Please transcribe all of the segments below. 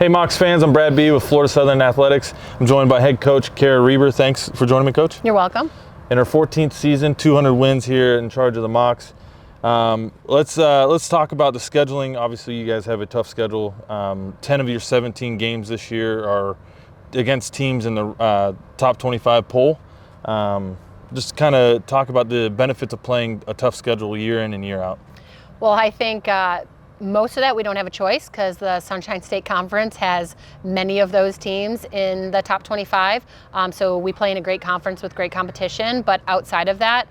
Hey Mocs fans, I'm Brad B with Florida Southern Athletics. I'm joined by head coach Kara Reber. Thanks for joining me, Coach. You're welcome. In her 14th season, 200 wins here in charge of the Mocs. Let's talk about the scheduling. Obviously, you guys have a tough schedule. 10 of your 17 games this year are against teams in the top 25 poll. Just kind of talk about the benefits of playing a tough schedule year in and year out. Well, I think most of that we don't have a choice because the Sunshine State Conference has many of those teams in the top 25. So we play in a great conference with great competition. But outside of that,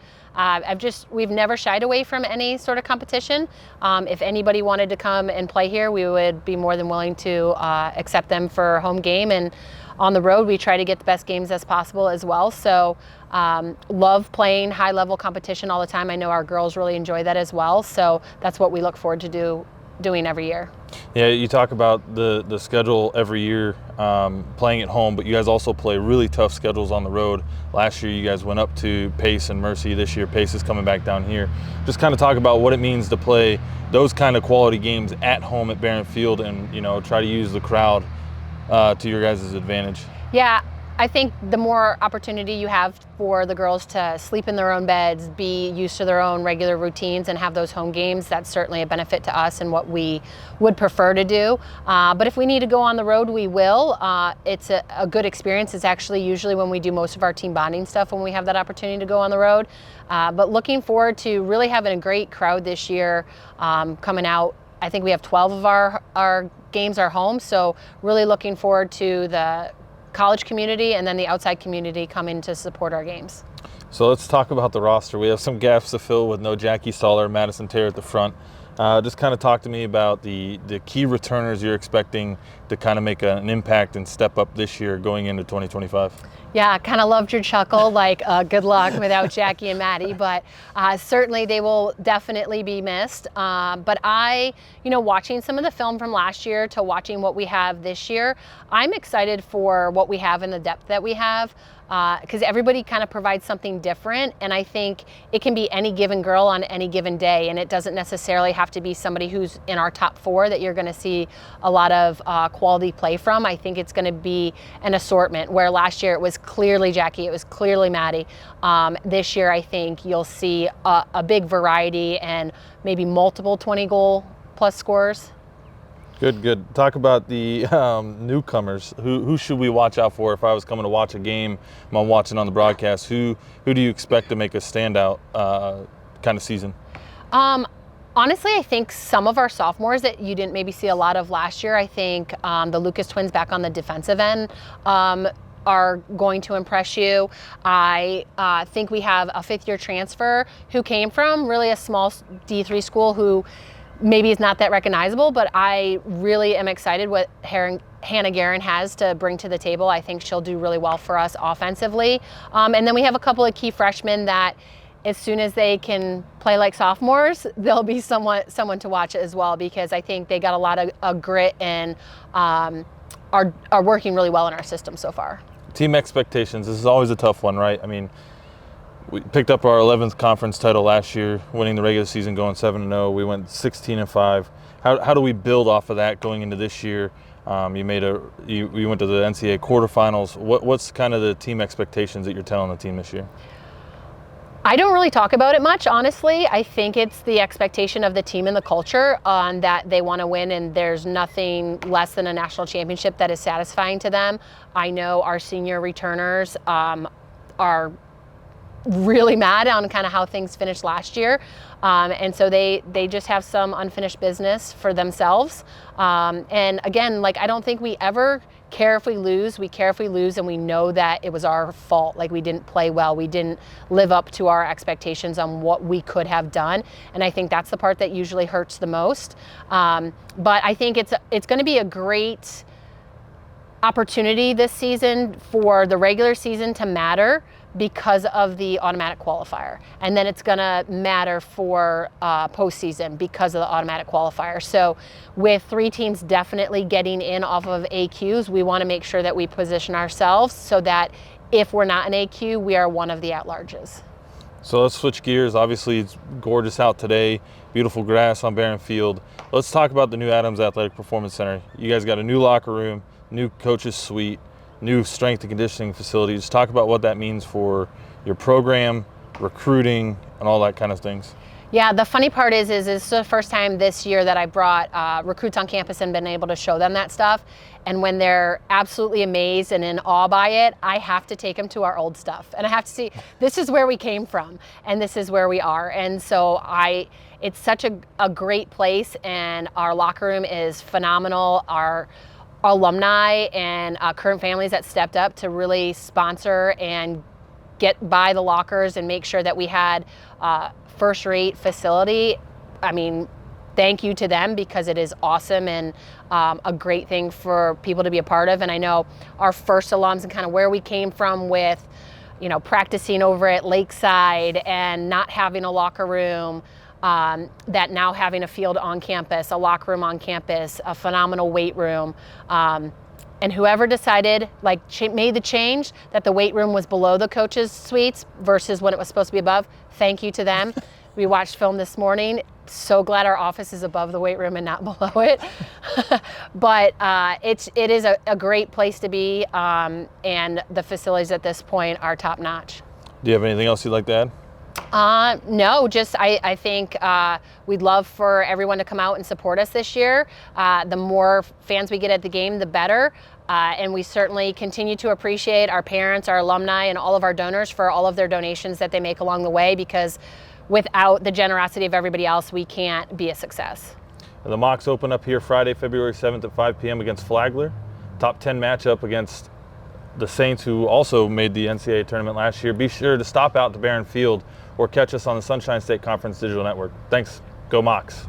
we've never shied away from any sort of competition. If anybody wanted to come and play here, we would be more than willing to accept them for home game. And on the road, we try to get the best games as possible as well. So love playing high level competition all the time. I know our girls really enjoy that as well. So that's what we look forward to doing every year. Yeah, you talk about the schedule every year, playing at home, but you guys also play really tough schedules on the road. Last year you guys went up to Pace and Mercy. This year Pace is coming back down here. Just kind of talk about what it means to play those kind of quality games at home at Barron Field and, try to use the crowd to your guys' advantage. Yeah, I think the more opportunity you have for the girls to sleep in their own beds, be used to their own regular routines and have those home games, that's certainly a benefit to us and what we would prefer to do. But if we need to go on the road, we will. It's a good experience. It's actually usually when we do most of our team bonding stuff when we have that opportunity to go on the road. But looking forward to really having a great crowd this year coming out. I think we have 12 of our games are home, so really looking forward to the college community and then the outside community coming to support our games. So let's talk about the roster. We have some gaps to fill with no Jackie Stoller, Madison Terry at the front. Just kind of talk to me about the key returners you're expecting to kind of make an impact and step up this year going into 2025. Yeah, kind of loved your chuckle, like good luck without Jackie and Maddie, but certainly they will definitely be missed. But watching some of the film from last year to watching what we have this year, I'm excited for what we have and the depth that we have. Because everybody kind of provides something different, and I think it can be any given girl on any given day, and it doesn't necessarily have to be somebody who's in our top 4 that you're going to see a lot of quality play from. I think it's going to be an assortment, where last year it was clearly Jackie, it was clearly Maddie. This year I think you'll see a big variety and maybe multiple 20-goal plus scorers. Good. Talk about the newcomers. Who should we watch out for? If I was coming to watch a game, I'm watching on the broadcast. Who do you expect to make a standout kind of season? Honestly, I think some of our sophomores that you didn't maybe see a lot of last year. I think the Lucas twins back on the defensive end are going to impress you. I think we have a 5th-year transfer who came from really a small D3 school who maybe is not that recognizable, but I really am excited what Hannah Guerin has to bring to the table. I think she'll do really well for us offensively. And then we have a couple of key freshmen that as soon as they can play like sophomores, they'll be someone to watch as well, because I think they got a lot of grit and are working really well in our system so far. Team expectations, this is always a tough one, right? I mean, we picked up our 11th conference title last year, winning the regular season, going 7-0. We went 16-5. How do we build off of that going into this year? You went to the NCAA quarterfinals. What's kind of the team expectations that you're telling the team this year? I don't really talk about it much, honestly. I think it's the expectation of the team and the culture on that they want to win, and there's nothing less than a national championship that is satisfying to them. I know our senior returners are really mad on kind of how things finished last year. And so they just have some unfinished business for themselves. And again, I don't think we ever care if we lose. We care if we lose and we know that it was our fault. We didn't play well. We didn't live up to our expectations on what we could have done. And I think that's the part that usually hurts the most. But I think it's going to be a great opportunity this season for the regular season to matter because of the automatic qualifier. And then it's gonna matter for postseason because of the automatic qualifier. So with 3 teams definitely getting in off of AQs, we wanna make sure that we position ourselves so that if we're not an AQ, we are one of the at-larges. So let's switch gears. Obviously, it's gorgeous out today. Beautiful grass on Barron Field. Let's talk about the new Adams Athletic Performance Center. You guys got a new locker room, new coaches suite, new strength and conditioning facility. Just talk about what that means for your program, recruiting, and all that kind of things. Yeah, the funny part is it's the first time this year that I brought recruits on campus and been able to show them that stuff. And when they're absolutely amazed and in awe by it, I have to take them to our old stuff. And I have to see, this is where we came from and this is where we are. And so it's such a great place, and our locker room is phenomenal. Our alumni and current families that stepped up to really sponsor and get by the lockers and make sure that we had first-rate facility. I mean, thank you to them, because it is awesome and a great thing for people to be a part of. And I know our first alums and kind of where we came from with, practicing over at Lakeside and not having a locker room, that now having a field on campus, a locker room on campus, a phenomenal weight room. And whoever decided, made the change that the weight room was below the coaches' suites versus when it was supposed to be above, thank you to them. We watched film this morning. So glad our office is above the weight room and not below it. But it is a great place to be, and the facilities at this point are top notch. Do you have anything else you'd like to add? No, just I think we'd love for everyone to come out and support us this year. The more fans we get at the game, the better. And we certainly continue to appreciate our parents, our alumni, and all of our donors for all of their donations that they make along the way, because without the generosity of everybody else, we can't be a success. And the Mocs open up here Friday, February 7th at 5 p.m. against Flagler. Top 10 matchup against the Saints, who also made the NCAA tournament last year. Be sure to stop out to Barron Field or catch us on the Sunshine State Conference Digital Network. Thanks. Go Mocs.